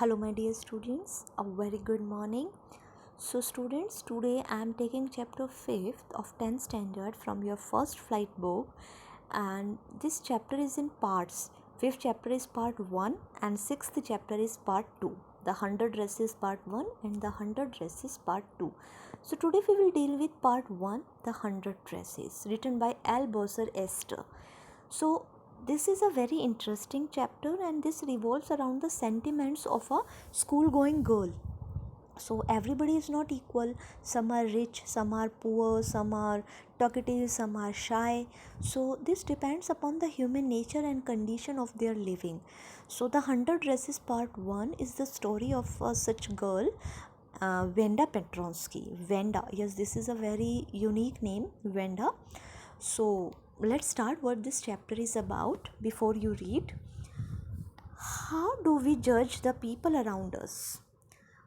Hello my dear students, a very good morning. So students, today I am taking chapter 5th of 10th standard from your first flight book, and this chapter is in parts. 5th chapter is part 1 and 6th chapter is part 2. The 100 dresses part 1 and the 100 dresses part 2. So today we will deal with part 1, the 100 dresses, written by Althusser Esther. So this is a very interesting chapter and this revolves around the sentiments of a school going girl. So everybody is not equal. Some are rich, some are poor, some are talkative, some are shy. So this depends upon the human nature and condition of their living. So the 100 dresses part 1 is the story of such girl, Wanda Petronsky. Wanda, yes, this is a very unique name, Wanda. So let's start what this chapter is about. Before you read, how do we judge the people around us?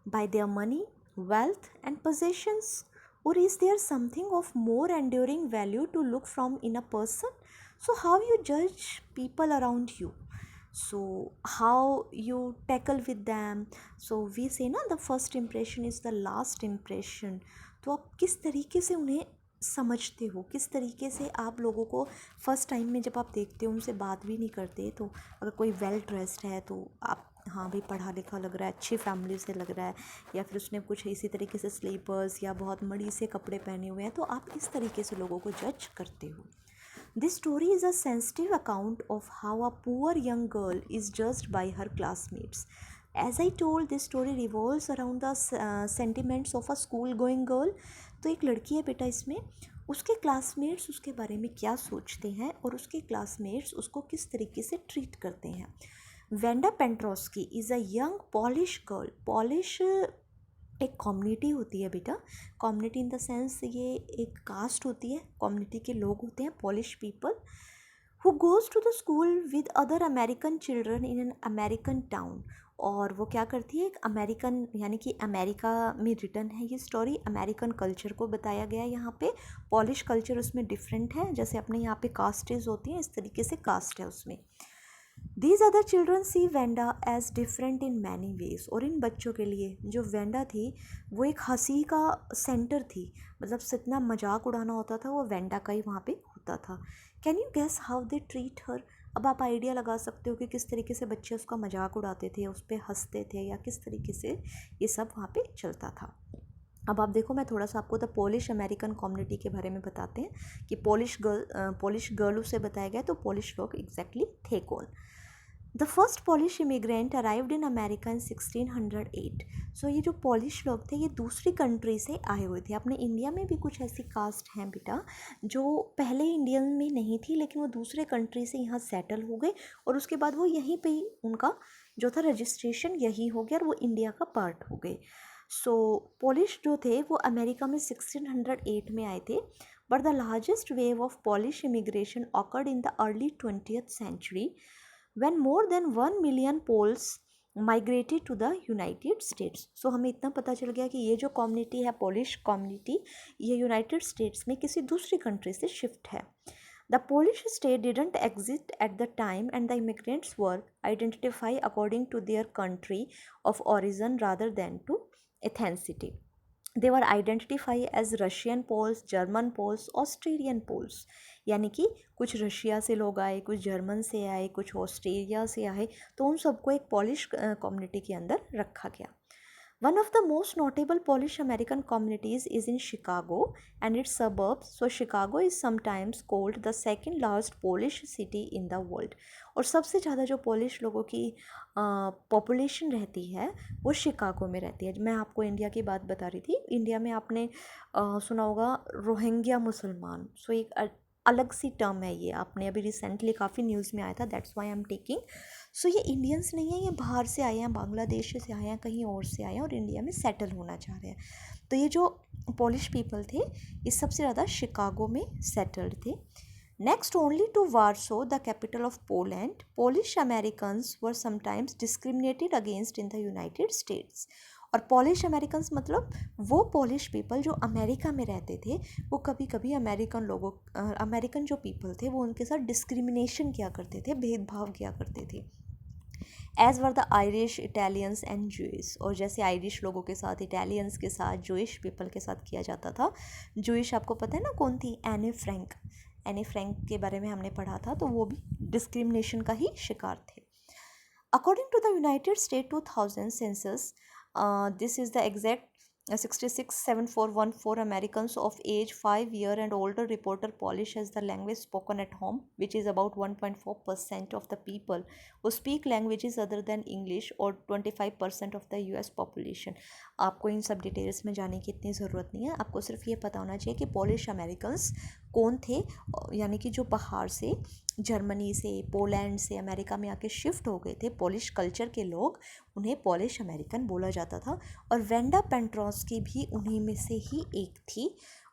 By their money, wealth, and possessions? Or is there something of more enduring value to look from in a person? So how you judge people around you? So how you tackle with them? So we say ना, the first impression is the last impression. तो आप किस तरीके से उन्हें समझते हो, किस तरीके से आप लोगों को फर्स्ट टाइम में जब आप देखते हो उनसे बात भी नहीं करते, तो अगर कोई वेल ड्रेस्ड है तो आप हाँ भाई पढ़ा लिखा लग रहा है, अच्छी फैमिली से लग रहा है, या फिर उसने कुछ इसी तरीके से स्लीपर्स या बहुत मड़ी से कपड़े पहने हुए हैं, तो आप इस तरीके से लोगों को जज करते हो. This story is a sensitive account of how a poor young girl is judged by her classmates. As I told, this story revolves around the sentiments of a school going girl. तो एक लड़की है बेटा, इसमें उसके classmates उसके बारे में क्या सोचते हैं और उसके क्लासमेट्स उसको किस तरीके से ट्रीट करते हैं. Wanda Petronski is a young Polish girl. Polish एक कम्युनिटी होती है बेटा. कम्युनिटी इन द सेंस ये एक कास्ट होती है, कम्युनिटी के लोग होते हैं, Polish people, who goes to the school with other American children in an American town. और वो क्या करती है, एक अमेरिकन, यानी कि अमेरिका में रिटर्न है ये स्टोरी. अमेरिकन कल्चर को बताया गया है यहाँ पे. पॉलिश कल्चर उसमें डिफरेंट है, जैसे अपने यहाँ पे कास्टेज होती हैं, इस तरीके से कास्ट है उसमें. These other children see Wanda as different in many ways. और इन बच्चों के लिए जो वेंडा थी वो एक हंसी का सेंटर थी, मतलब जितना मजाक उड़ाना होता था वो वेंडा का ही वहाँ पे होता था. Can you guess how they treat her? अब आप आइडिया लगा सकते हो कि किस तरीके से बच्चे उसका मजाक उड़ाते थे, उस पर हंसते थे, या किस तरीके से ये सब वहाँ पे चलता था. अब आप देखो, मैं थोड़ा सा आपको द पोलिश अमेरिकन कम्युनिटी के बारे में बताते हैं कि पोलिश गर्ल उसे बताया गया, तो पोलिश लोग एग्जैक्टली थे कौन. The first Polish immigrant arrived in America in 1608. So ये जो पॉलिश लोग थे ये दूसरी कंट्री से आए हुए थे. अपने इंडिया में भी कुछ ऐसी कास्ट हैं बेटा जो पहले इंडियन में नहीं थी, लेकिन वो दूसरे कंट्री से यहाँ सेटल हो गए और उसके बाद वो यहीं पे ही उनका जो था रजिस्ट्रेशन यही हो गया और वो इंडिया का पार्ट हो गए. सो पॉलिश जो थे वो अमेरिका में 1608 में आए थे. But the largest wave of polish immigration occurred in the early 20th century when more than 1 million Poles migrated to the United States. सो हमें इतना पता चल गया कि ये जो कम्युनिटी है, पॉलिश कम्युनिटी, ये यूनाइटेड स्टेट्स में किसी दूसरी कंट्री से शिफ्ट है. The Polish state didn't exist at the time and the immigrants were identified according to their country of origin rather than to ethnicity. They were identified as Russian Poles, German Poles, Australian Poles. यानी कि कुछ Russia से लोग आए, कुछ German से आए, कुछ ऑस्ट्रेलिया से आए, तो उन सबको एक पॉलिश कम्युनिटी के अंदर रखा गया. One of the most notable Polish American communities is in Chicago and its suburbs. So Chicago is sometimes called the second largest Polish city in the world. और सबसे ज़्यादा जो पोलिश लोगों की पॉपुलेशन रहती है वो शिकागो में रहती है. मैं आपको इंडिया की बात बता रही थी. इंडिया में आपने सुना होगा रोहिंग्या मुसलमान. सो एक अलग सी टर्म है ये, आपने अभी रिसेंटली काफ़ी न्यूज़ में आया था, that's why I am taking. So ये इंडियंस नहीं है, ये बाहर से आए हैं, बांग्लादेश से आए हैं, कहीं और से आए हैं और इंडिया में सेटल होना चाह रहे हैं. तो ये जो पॉलिश पीपल थे ये सबसे ज़्यादा शिकागो में सेटल्ड थे. Next only to Warsaw, the capital of Poland, Polish Americans were sometimes discriminated against in the United States. और पॉलिश अमेरिकन्स मतलब वो पॉलिश पीपल जो अमेरिका में रहते थे, वो कभी कभी अमेरिकन जो पीपल थे वो उनके साथ डिस्क्रिमिनेशन किया करते थे, भेदभाव किया करते थे. As were the Irish, Italians and Jewish. और जैसे आयरिश लोगों के साथ, इटालियंस के साथ, जूइश पीपल के साथ किया जाता था। जूइश आपको पता है ना कौन थी? Anne Frank. एनी फ्रैंक के बारे में हमने पढ़ा था, तो वो भी डिस्क्रिमिनेशन का ही शिकार थे। According to the United State 2000 census, this is the exact 66,741 Americans of age 5 year and older reporter Polish as the language spoken at home, which is about 1.4% of the people who speak languages other than English, or 25% of the US population. आपको इन सब details में जाने की इतनी ज़रूरत नहीं है, आपको सिर्फ ये पता होना चाहिए कि पॉलिश अमेरिकन्स कौन थे, यानी कि जो बाहर से, जर्मनी से, पोलैंड से अमेरिका में आके शिफ्ट हो गए थे पॉलिश कल्चर के लोग, उन्हें पॉलिश अमेरिकन बोला जाता था। और वेंडा पेंट्रोस्की भी उन्हीं में से ही एक थी,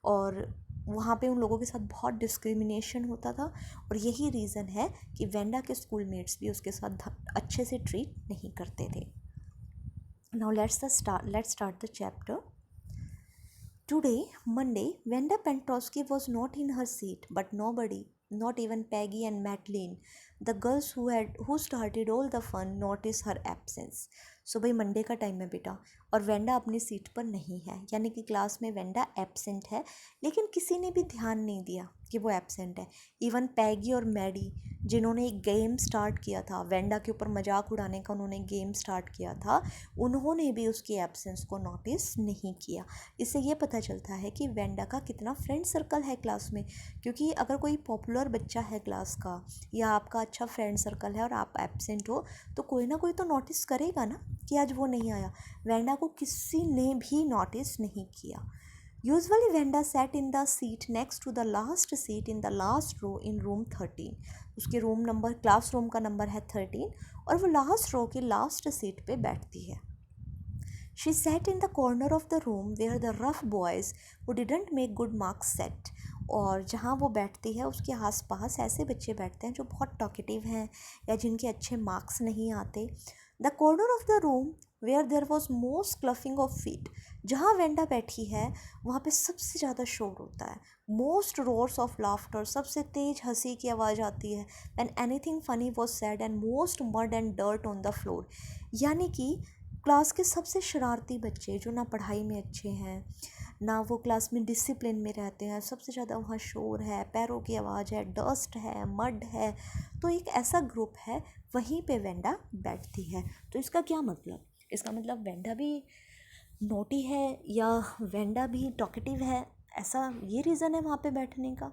और वहाँ पे उन लोगों के साथ बहुत डिस्क्रिमिनेशन होता था, और यही रीज़न है कि वेंडा के स्कूल मेट्स भी उसके साथ अच्छे से ट्रीट नहीं करते थे। Now let's start the chapter. Today, Monday, Venda Pentrosky was not in her seat, but nobody, not even Peggy and Madeline, the girls who started all the fun, noticed her absence. सो भाई Monday का time है बेटा, और Wanda अपनी seat पर नहीं है, यानी कि क्लास में वेंडा एब्सेंट है, लेकिन किसी ने भी ध्यान नहीं दिया कि वो एब्सेंट है। इवन पैगी और मैडी, जिन्होंने एक गेम स्टार्ट किया था, वेंडा के ऊपर मजाक उड़ाने का उन्होंने गेम स्टार्ट किया था, उन्होंने भी उसकी एब्सेंस को नोटिस नहीं किया। इससे ये पता चलता है कि वेंडा का कितना फ्रेंड सर्कल है क्लास में, क्योंकि अगर कोई पॉपुलर बच्चा है क्लास का, या आपका अच्छा फ्रेंड सर्कल है और आप एब्सेंट हो, तो कोई ना कोई तो नोटिस करेगा ना कि आज वो नहीं आया। वेंडा को किसी ने भी नोटिस नहीं किया। Usually Wanda sat in the seat next to the last seat in the last row in room 13। उसके रूम नंबर, क्लास रूम का नंबर है 13, और वो लास्ट रो के लास्ट सीट पे बैठती है। She sat in the corner of the room where the rough boys who didn't make good marks sat. और जहाँ वो बैठती है उसके आसपास ऐसे बच्चे बैठते हैं जो बहुत टॉकेटिव हैं या जिनके अच्छे मार्क्स नहीं आते। The corner of the room where there was most scuffling of feet. जहाँ वेंडा बैठी है वहाँ पे सबसे ज़्यादा शोर होता है, मोस्ट रोर्स ऑफ लाफ्टर, सबसे तेज हंसी की आवाज़ आती है। When anything funny was sad and most mud and dirt on the floor. यानी कि क्लास के सबसे शरारती बच्चे जो ना पढ़ाई में अच्छे हैं, ना वो क्लास में डिसिप्लिन में रहते हैं, सबसे ज़्यादा वहाँ शोर है, पैरों की आवाज़ है, डस्ट है, मड है, तो एक ऐसा ग्रुप है, वहीं पे वेंडा बैठती है। तो इसका क्या मतलब? इसका मतलब वेंडा भी नोटी है या वेंडा भी टॉकेटिव है, ऐसा ये रीज़न है वहाँ पे बैठने का।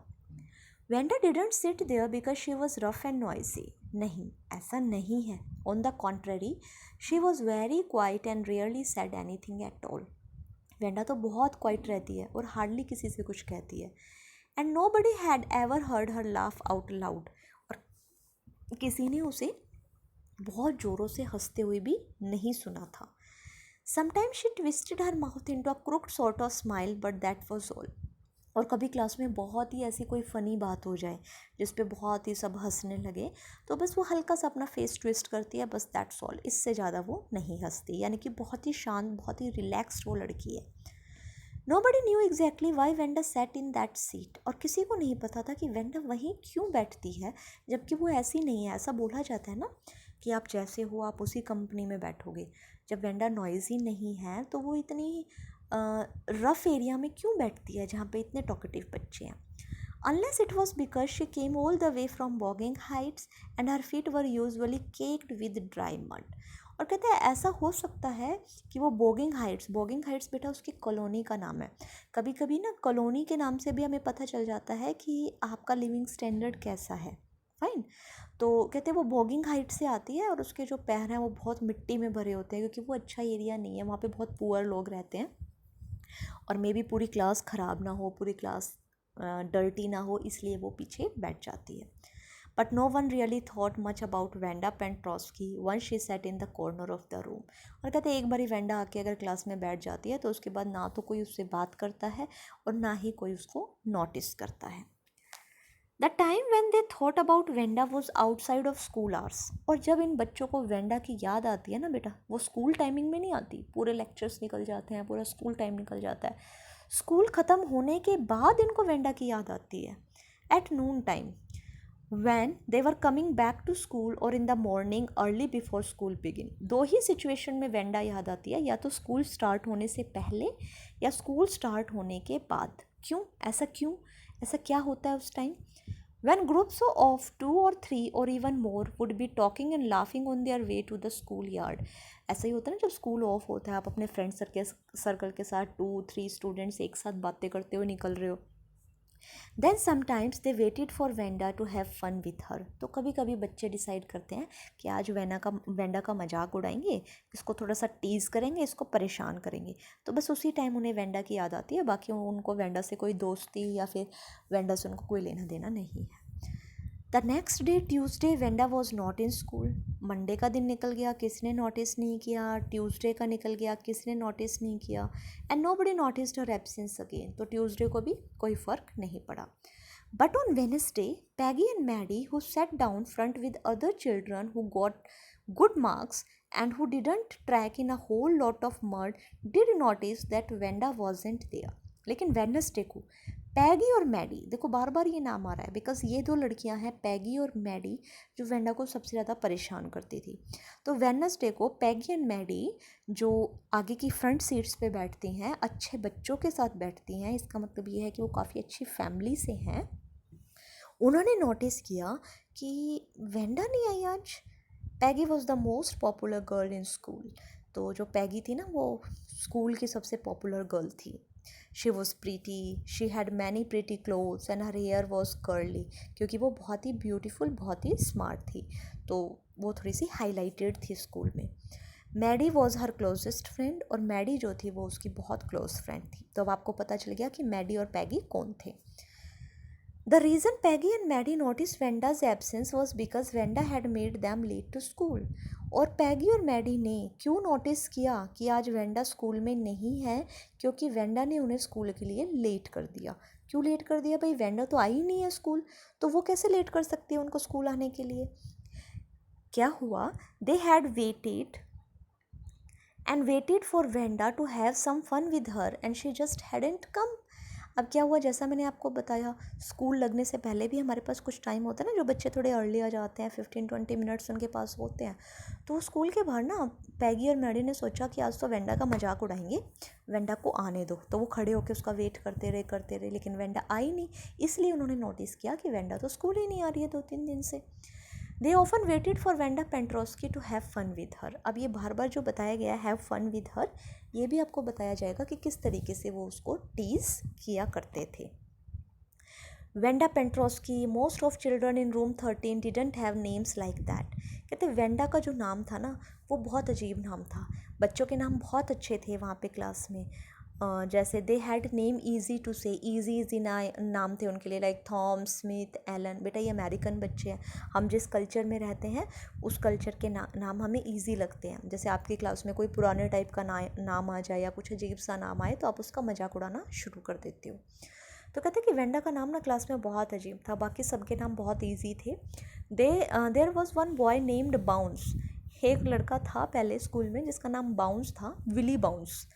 Wanda didn't sit there because she was rough and noisy. नहीं, ऐसा नहीं है। On the contrary, she was very quiet and rarely said anything at all. Wanda तो बहुत क्वाइट रहती है और हार्डली किसी से कुछ कहती है। And nobody had ever heard her laugh out loud. और किसी ने उसे बहुत ज़ोरों से हंसते हुए भी नहीं सुना था। Sometimes she twisted her mouth into a crooked sort of smile, but that was all. और कभी क्लास में बहुत ही ऐसी कोई फ़नी बात हो जाए जिस पे बहुत ही सब हंसने लगे, तो बस वो हल्का सा अपना फेस ट्विस्ट करती है, बस दैट्स ऑल। इससे ज़्यादा वो नहीं हंसती, यानी कि बहुत ही शांत, बहुत ही रिलैक्स्ड वो लड़की है। Nobody knew exactly why Wanda sat in that seat। और किसी को नहीं पता था कि वेंडा वहीं क्यों बैठती है, जबकि वो ऐसी नहीं है। ऐसा बोला जाता है ना कि आप जैसे हो आप उसी कंपनी में बैठोगे। जब वेंडा नॉइजी नहीं है तो वो इतनी रफ़ एरिया में क्यों बैठती है जहाँ पे इतने टॉकेटिव बच्चे हैं। Unless it was because she came all the way from Bogging Heights and her feet were usually caked with dry mud। और कहते हैं ऐसा हो सकता है कि वो बोगिंग हाइट्स बेटा उसकी कॉलोनी का नाम है। कभी कभी ना कॉलोनी के नाम से भी हमें पता चल जाता है कि आपका लिविंग स्टैंडर्ड कैसा है। फाइन। तो कहते हैं वो बोगिंग हाइट से आती है और उसके जो पैर हैं वो बहुत मिट्टी में भरे होते हैं, क्योंकि वो अच्छा एरिया नहीं है, वहाँ पे बहुत पुअर लोग रहते हैं, और मे बी पूरी क्लास ख़राब ना हो, पूरी क्लास डर्टी ना हो, इसलिए वो पीछे बैठ जाती है। But no one really thought much about Wanda Petronski once she sat in the corner of the room. और कहते हैं एक बारी वेंडा आके अगर क्लास में बैठ जाती है तो उसके बाद ना तो कोई उससे बात करता है और ना ही कोई उसको नोटिस करता है। The time when they thought about Wanda was outside of school hours. और जब इन बच्चों को वेंडा की याद आती है ना बेटा, वो स्कूल टाइमिंग में नहीं आती, पूरे लेक्चर्स निकल जाते हैं, पूरा स्कूल टाइम निकल जाता है, स्कूल ख़त्म होने के बाद इनको वेंडा की याद आती है, at noon time. when they were coming back to school or in the morning early before school begin. दो ही सिचुएशन में वेंडा याद आती है, या तो स्कूल स्टार्ट होने से पहले या स्कूल स्टार्ट होने के बाद. क्यों ऐसा क्या होता है उस time? when groups of 2 or 3 or even more would be talking and laughing on their way to the school yard. ऐसा ही होता है ना, जब स्कूल ऑफ होता है, आप अपने फ्रेंड सर्कल के साथ 2-3 स्टूडेंट्स एक साथ बातें करते हुए निकल रहे हो. Then sometimes they waited for Wanda to have fun with her. तो कभी कभी बच्चे डिसाइड करते हैं कि आज वेंडा का मजाक उड़ाएंगे, इसको थोड़ा सा टीज़ करेंगे, इसको परेशान करेंगे. तो बस उसी टाइम उन्हें वेंडा की याद आती है, बाकी उनको वेंडा से कोई दोस्ती या फिर वेंडा से उनको कोई लेना देना नहीं है. The next day Tuesday Wanda was not in school. Monday का दिन निकल गया, किसी ने नोटिस नहीं किया. ट्यूसडे का निकल गया, किसी ने नोटिस नहीं किया. And nobody noticed her absence again. तो ट्यूसडे को भी कोई फ़र्क नहीं पड़ा. But on Wednesday Peggy and Maddie who sat down front with other children who got good marks and who didn't track in a whole lot of mud did notice that Venda wasn't there. लेकिन Wednesday को पैगी और Maddie, देखो बार बार ये नाम आ रहा है because ये दो लड़कियां हैं पैगी और मैडी जो वेंडा को सबसे ज़्यादा परेशान करती थी. तो वेडनेसडे को पैगी एंड मैडी जो आगे की फ्रंट सीट्स पे बैठती हैं, अच्छे बच्चों के साथ बैठती हैं, इसका मतलब ये है कि वो काफ़ी अच्छी फैमिली से हैं, उन्होंने नोटिस किया कि वेंडा नहीं आई आज. Peggy was the most popular girl in school. तो जो पैगी थी ना, वो स्कूल की सबसे पॉपुलर गर्ल थी. She was pretty, she had many pretty clothes and her hair was curly. क्योंकि वो बहुत ही ब्यूटीफुल, बहुत ही स्मार्ट थी, तो वो थोड़ी सी हाईलाइटेड थी स्कूल में. Maddie was her closest friend, और मैडी जो थी वो उसकी बहुत क्लोज फ्रेंड थी. तो अब आपको पता चल गया कि मैडी और पैगी कौन थे. The reason Peggy and Maddie noticed Venda's absence was because Venda had made them late to school. और पैगी और मैडी ने क्यों नोटिस किया कि आज वेंडा स्कूल में नहीं है? क्योंकि वेंडा ने उन्हें स्कूल के लिए लेट कर दिया. क्यों लेट कर दिया भाई? वेंडा तो आई नहीं है स्कूल, तो वो कैसे लेट कर सकती है उनको स्कूल आने के लिए? क्या हुआ? They had waited for Wanda to have some fun with her and she just hadn't come. अब क्या हुआ, जैसा मैंने आपको बताया, स्कूल लगने से पहले भी हमारे पास कुछ टाइम होता है ना, जो बच्चे थोड़े अर्ली आ जाते हैं, 15-20 मिनट्स उनके पास होते हैं. तो स्कूल के बाहर ना पैगी और मैडी ने सोचा कि आज तो वेंडा का मजाक उड़ाएंगे, वेंडा को आने दो. तो वो खड़े होकर उसका वेट करते रहे, लेकिन वेंडा आई नहीं. इसलिए उन्होंने नोटिस किया कि वेंडा तो स्कूल ही नहीं आ रही है 2-3 दिन से. They often waited for Wanda Petronski to have fun with her. अब ये बार बार जो बताया गया है हैव फन विद हर, ये भी आपको बताया जाएगा कि किस तरीके से वो उसको टीज़ किया करते थे. Wanda Petronski, most of children in room 13 didn't have names like that. कहते वेंडा का जो नाम था ना, वो बहुत अजीब नाम था. बच्चों के नाम बहुत अच्छे थे वहाँ पे क्लास में. जैसे they had name easy to say, easy नाम थे उनके लिए, लाइक थॉम, स्मिथ, एलन. बेटा ये अमेरिकन बच्चे हैं, हम जिस कल्चर में रहते हैं उस कल्चर के नाम हमें ईजी लगते हैं. जैसे आपकी क्लास में कोई पुराने टाइप का नाम आ जाए या कुछ अजीब सा नाम आए, तो आप उसका मजाक उड़ाना शुरू कर देते हो. तो कहते कि वेंडा का नाम ना क्लास में बहुत अजीब था, बाकी सबके नाम बहुत ईजी थे. There was one boy named Bounce. एक लड़का था पहले स्कूल में जिसका नाम बाउंस था, Willie Bounce.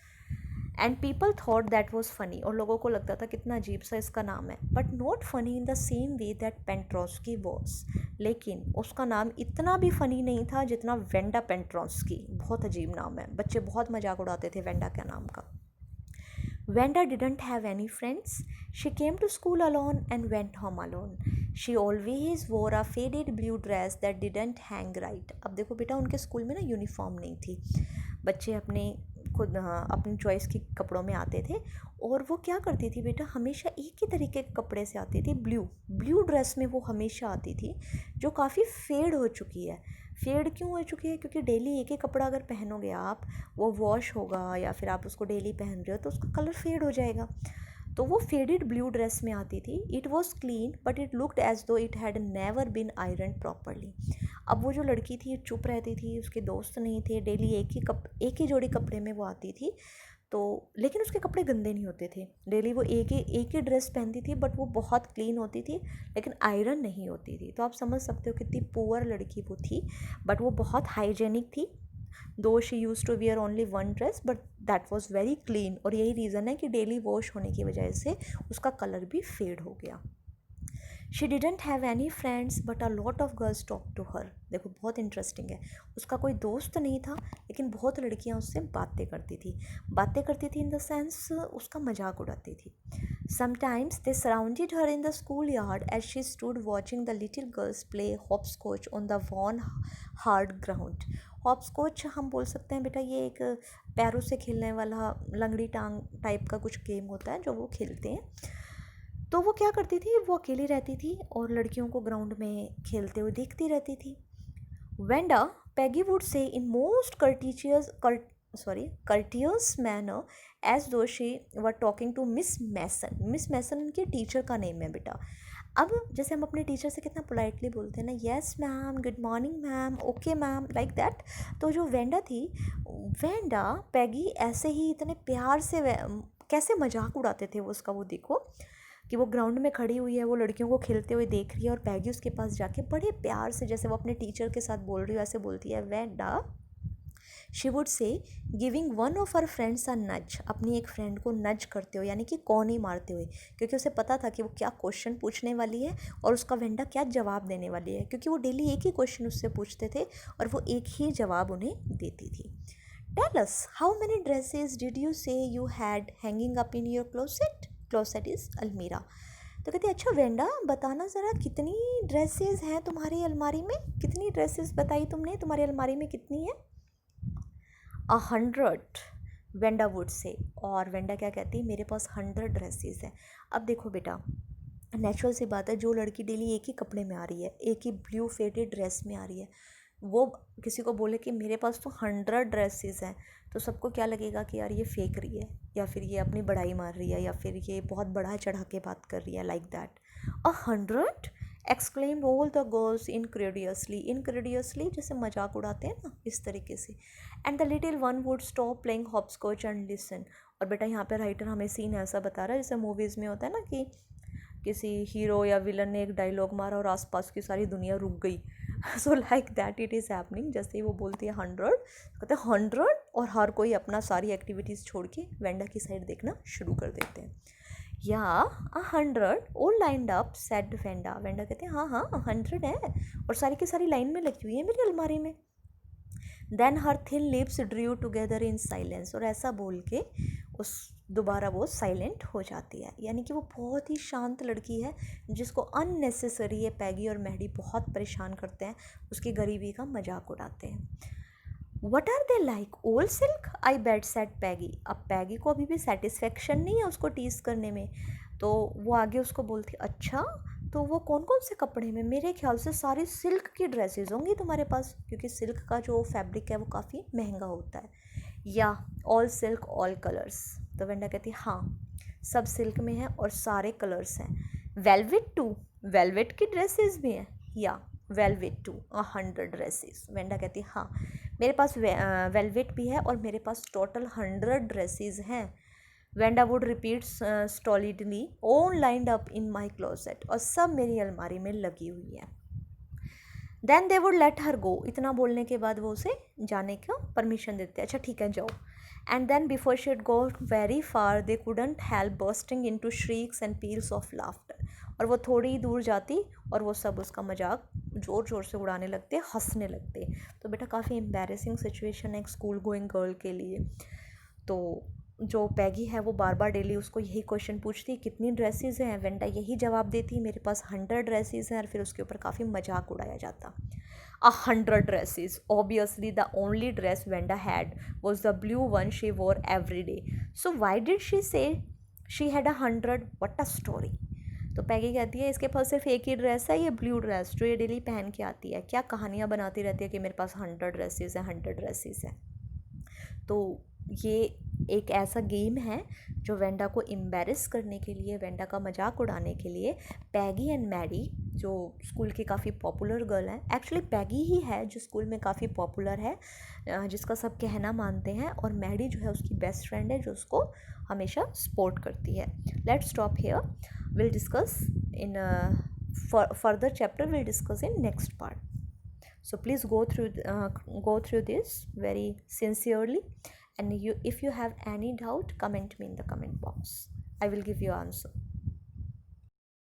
And people thought that was funny, और लोगों को लगता था कितना अजीब सा इसका नाम है. But not funny in the same way that Petronski was. लेकिन उसका नाम इतना भी फ़नी नहीं था जितना वेंडा पेंट्रोस्की. बहुत अजीब नाम है, बच्चे बहुत मजाक उड़ाते थे वेंडा के नाम का. Venda didn't have any friends. She came to school alone and went home alone. She always wore a faded blue dress that didn't hang right. अब देखो बेटा, उनके स्कूल में ना यूनिफॉर्म नहीं थी. बच्चे खुद अपनी चॉइस के कपड़ों में आते थे, और वो क्या करती थी बेटा, हमेशा एक ही तरीके के कपड़े से आती थी. ब्लू ड्रेस में वो हमेशा आती थी, जो काफ़ी फेड हो चुकी है. फेड क्यों हो चुकी है? क्योंकि डेली एक ही कपड़ा अगर पहनोगे आप, वो वॉश होगा या फिर आप उसको डेली पहन रहे हो तो उसका कलर फेड हो जाएगा. तो वो फेडेड ब्लू ड्रेस में आती थी. It was clean but it looked as though it had never been iron properly. अब वो जो लड़की थी चुप रहती थी, उसके दोस्त नहीं थे, डेली एक ही जोड़ी कपड़े में वो आती थी. तो लेकिन उसके कपड़े गंदे नहीं होते थे. डेली वो एक ही ड्रेस पहनती थी, बट वो बहुत क्लीन होती थी, लेकिन आयरन नहीं होती थी. तो आप समझ सकते हो कितनी पुअर लड़की वो थी, बट वो बहुत हाइजेनिक थी. Though she use to wear only one dress, but that was very clean. और यही रीज़न है कि डेली वॉश होने की वजह से उसका कलर भी फेड हो गया. She didn't have any friends but a lot of girls talk to her. देखो बहुत इंटरेस्टिंग है, उसका कोई दोस्त नहीं था लेकिन बहुत लड़कियां उससे बातें करती थी इन द सेंस उसका मजाक उड़ाती थी। Sometimes they surrounded her in the school yard as she stood watching the little girls play hopscotch on the worn hard ground. Hopscotch हम बोल सकते हैं बेटा, ये एक पैरों से खेलने वाला लंगड़ी टांग टाइप का कुछ गेम होता है जो वो खेलते हैं। तो वो क्या करती थी, वो अकेली रहती थी और लड़कियों को ग्राउंड में खेलते हुए देखती रहती थी। Wanda, Peggy would say in most courteous manner as though she were talking to Miss Mason. Miss Mason उनके टीचर का नेम है बेटा। अब जैसे हम अपने टीचर से कितना पोलाइटली बोलते हैं ना, yes ma'am, good morning ma'am, okay ma'am, like that. तो जो वेंडा थी, वेंडा पैगी ऐसे ही इतने प्यार से कैसे मजाक उड़ाते थे वो उसका, वो देखो कि वो ग्राउंड में खड़ी हुई है, वो लड़कियों को खेलते हुए देख रही है और पैगी उसके पास जाके बड़े प्यार से जैसे वो अपने टीचर के साथ बोल रही है ऐसे बोलती है, Wanda, she would say giving one of her friends a nudge. अपनी एक फ्रेंड को नज करते हुए यानी कि कौनी मारते हुए, क्योंकि उसे पता था कि वो क्या क्वेश्चन पूछने वाली है और उसका वेंडा क्या जवाब देने वाली है, क्योंकि वो डेली एक ही क्वेश्चन उससे पूछते थे और वो एक ही जवाब उन्हें देती थी। Tell us how many dresses did you say you had hanging up in your closet. Closet is अलमीरा। तो कहते अच्छा वेंडा, बताना ज़रा कितनी ड्रेसेस हैं तुम्हारी अलमारी में, कितनी ड्रेसेस बताई तुमने, तुम्हारी अलमारी में कितनी है। 100, वेंडा वुड से। और वेंडा क्या कहती है, मेरे पास 100 ड्रेसेस हैं। अब देखो बेटा, नेचुरल सी बात है, जो लड़की डेली एक ही कपड़े में आ रही है, एक ही ब्लू फेडेड ड्रेस में आ रही है, वो किसी को बोले कि मेरे पास तो 100 ड्रेसेस हैं, तो सबको क्या लगेगा कि यार ये फेंक रही है, या फिर ये अपनी बड़ाई मार रही है, या फिर ये बहुत बढ़ा चढ़ा के बात कर रही है, like that. 100, exclaim all the girls incredulously जैसे मजाक उड़ाते हैं ना, इस तरीके से। And the little one would stop playing hopscotch and listen. और बेटा यहाँ पे राइटर हमें सीन ऐसा बता रहा है जैसे मूवीज़ में होता है ना कि किसी हीरो या विलन ने एक डायलॉग मारा और आसपास की सारी दुनिया रुक गई। So like that it is happening. जैसे ही वो बोलती है 100, कहते हैं 100, और हर कोई अपना सारी एक्टिविटीज़ छोड़ के वेंडा की साइड देखना शुरू कर देते हैं। या 100 all lined up said Wanda. Wanda कहते हैं हाँ हाँ 100 है और सारी की सारी लाइन में लगी हुई है मेरी अलमारी में। Then her thin lips drew together in silence. और ऐसा बोल के उस दोबारा वो साइलेंट हो जाती है, यानी कि वो बहुत ही शांत लड़की है जिसको अननेसेसरी ये पैगी और मैडी बहुत परेशान करते हैं, उसकी गरीबी का मजाक उड़ाते हैं। What are they like, old silk, I bet said Peggy. अब पैगी को अभी भी सेटिस्फेक्शन नहीं है उसको टीज करने में, तो वो आगे उसको बोलती अच्छा तो वो कौन कौन से कपड़े में, मेरे ख्याल से सारी सिल्क की ड्रेसेस होंगी तुम्हारे पास, क्योंकि सिल्क का जो फैब्रिक है वो काफ़ी महंगा होता है। या ऑल सिल्क ऑल कलर्स। तो वेंडा कहती है हाँ सब सिल्क में है और सारे कलर्स हैं। वेलवेट टू, वेलवेट की ड्रेसेस भी हैं। या वेलवेट टू 100 ड्रेसेस। वेंडा कहती है हाँ मेरे पास वेलवेट भी है और मेरे पास टोटल 100 ड्रेसेस हैं। Wanda would repeat stolidly all lined up in my closet. और सब मेरी अलमारी में लगी हुई है। Then they would let her go. इतना बोलने के बाद वो उसे जाने का परमिशन देते हैं, अच्छा ठीक है जाओ। And then before she go very far they couldn't help bursting into shrieks and peals of laughter. और वो थोड़ी ही दूर जाती और वो सब उसका मजाक ज़ोर ज़ोर से उड़ाने लगते, हंसने लगते। तो बेटा काफ़ी एम्बेरसिंग सिचुएशन है एक स्कूल गोइंग गर्ल के लिए। तो जो पैगी है वो बार बार डेली उसको यही क्वेश्चन पूछती कितनी ड्रेसेस हैं, वेंडा यही जवाब देती मेरे पास 100 ड्रेसेस हैं, और फिर उसके ऊपर काफ़ी मजाक उड़ाया जाता। 100 dresses, obviously the only dress Wanda had was the blue one she wore every day, so why did she say she had 100, what a story. तो पैगी कहती है इसके पास सिर्फ एक ही ड्रेस है, ये ब्लू ड्रेस जो ये डेली पहन के आती है, क्या कहानियाँ बनाती रहती है कि मेरे पास 100 ड्रेसेस हैं 100 ड्रेसेस हैं। तो ये एक ऐसा गेम है जो वेंडा को एम्बेरस करने के लिए, वेंडा का मजाक उड़ाने के लिए पैगी एंड मैडी जो स्कूल की काफ़ी पॉपुलर गर्ल है, एक्चुअली पैगी ही है जो स्कूल में काफ़ी पॉपुलर है, जिसका सब कहना मानते हैं, और मैडी जो है उसकी बेस्ट फ्रेंड है जो उसको हमेशा सपोर्ट करती है। Let's stop here, will discuss in further chapter, will discuss in next part. So please go through this very sincerely, and if you have any doubt, comment me in the comment box. I will give you answer.